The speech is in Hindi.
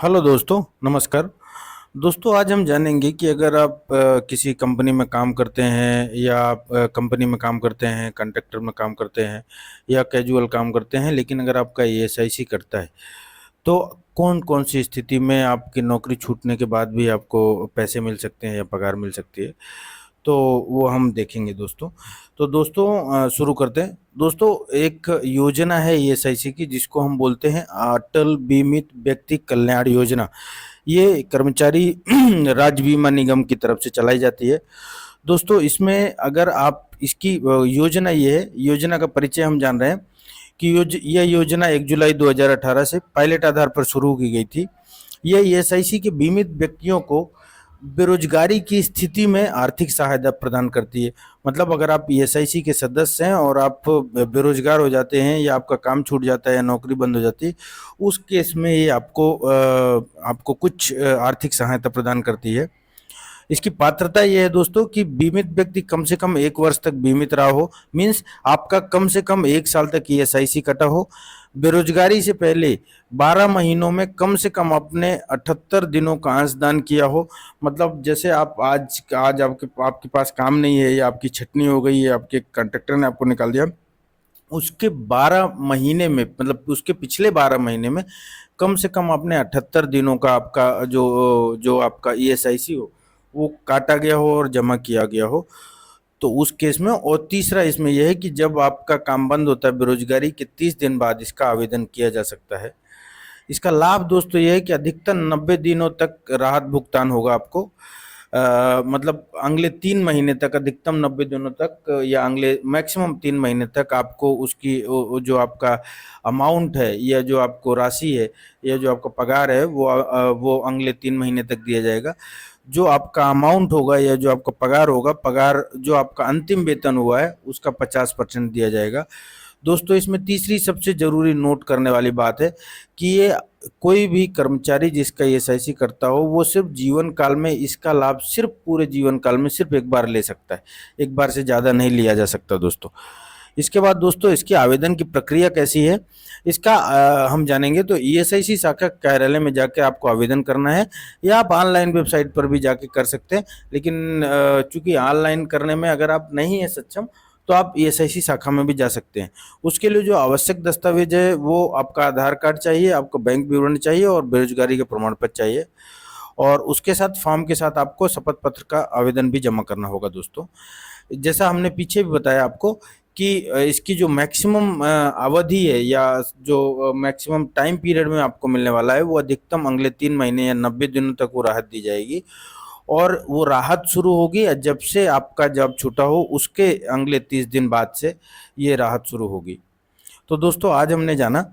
हेलो दोस्तों, नमस्कार। दोस्तों, आज हम जानेंगे कि अगर आप किसी कंपनी में काम करते हैं या आप कंपनी में काम करते हैं, कॉन्ट्रैक्टर में काम करते हैं या कैजुअल काम करते हैं, लेकिन अगर आपका ईएसआईसी करता है, तो कौन-कौन सी स्थिति में आपकी नौकरी छूटने के बाद भी आपको पैसे मिल सकते हैं या पगार मिल सकती है। तो वो हम देखेंगे दोस्तों। तो दोस्तों शुरू करते हैं। दोस्तों, एक योजना है ईएसआईसी की जिसको हम बोलते हैं अटल बीमित व्यक्ति कल्याण योजना। ये कर्मचारी राज्य बीमा निगम की तरफ से चलाई जाती है। दोस्तों, इसमें अगर आप इसकी योजना ये है, योजना का परिचय हम जान रहे हैं कि यह योजना 1 जुलाई 2018 से पायलट आधार पर शुरू की गई थी। यह ईएसआईसी के बीमित व्यक्तियों को बेरोजगारी की स्थिति में आर्थिक सहायता प्रदान करती है। मतलब अगर आप ईएसआईसी के सदस्य हैं और आप बेरोजगार हो जाते हैं या आपका काम छूट जाता है या नौकरी बंद हो जाती है, उस केस में ये आपको कुछ आर्थिक सहायता प्रदान करती है। इसकी पात्रता ये है दोस्तों कि बीमित व्यक्ति कम से कम 1 वर्ष तक बीमित रहा हो, मीन्स आपका कम से कम 1 साल तक ईएसआईसी कटा हो। बेरोजगारी से पहले 12 महीनों में कम से कम आपने 78 दिनों का अंशदान किया हो। मतलब जैसे आप आज आपके पास काम नहीं है या आपकी छटनी हो गई है, आपके कॉन्ट्रैक्टर ने आपको निकाल दिया, उसके 12 महीने में, मतलब उसके पिछले 12 महीने में कम से कम आपने 78 दिनों का आपका जो जो आपका ईएसआईसी हो वो काटा गया हो और जमा किया गया हो, तो उस केस में। और तीसरा इसमें यह है कि जब आपका काम बंद होता है बेरोजगारी के 30 दिन बाद इसका आवेदन किया जा सकता है। इसका लाभ दोस्तों ये है कि अधिकतम 90 दिनों तक राहत भुगतान होगा आपको। मतलब अगले 3 महीने तक, अधिकतम 90 दिनों तक या अगले मैक्सिमम 3 महीने तक आपको उसकी वो जो आपका अमाउंट है या जो आपको राशि है या जो आपका पगार है वो अगले 3 महीने तक दिया जाएगा। जो आपका अमाउंट होगा या जो आपका पगार होगा, पगार जो आपका अंतिम वेतन हुआ है उसका 50% दिया जाएगा। दोस्तों, इसमें तीसरी सबसे ज़रूरी नोट करने वाली बात है कि ये कोई भी कर्मचारी जिसका ईएसआईसी करता हो वो सिर्फ जीवन काल में इसका लाभ सिर्फ पूरे जीवन काल में सिर्फ एक बार ले सकता है। एक बार से ज़्यादा नहीं लिया जा सकता दोस्तों। इसके बाद दोस्तों, इसकी आवेदन की प्रक्रिया कैसी है इसका हम जानेंगे। तो ईएसआईसी शाखा कार्यालय में जाके आपको आवेदन करना है या आप ऑनलाइन वेबसाइट पर भी जाके कर सकते हैं। लेकिन चूंकि ऑनलाइन करने में अगर आप नहीं है सक्षम, तो आप ईएसआईसी शाखा में भी जा सकते हैं। उसके लिए जो आवश्यक दस्तावेज है वो आपका आधार कार्ड चाहिए, आपको बैंक विवरण चाहिए और बेरोजगारी का प्रमाण पत्र चाहिए। और उसके साथ फॉर्म के साथ आपको शपथ पत्र का आवेदन भी जमा करना होगा दोस्तों। जैसा हमने पीछे भी बताया आपको कि इसकी जो मैक्सिमम अवधि है या जो मैक्सिमम टाइम पीरियड में आपको मिलने वाला है वो अधिकतम अगले 3 महीने या 90 दिनों तक वो राहत दी जाएगी। और वो राहत शुरू होगी जब से आपका जॉब छूटा हो उसके अगले 30 दिन बाद से ये राहत शुरू होगी। तो दोस्तों, आज हमने जाना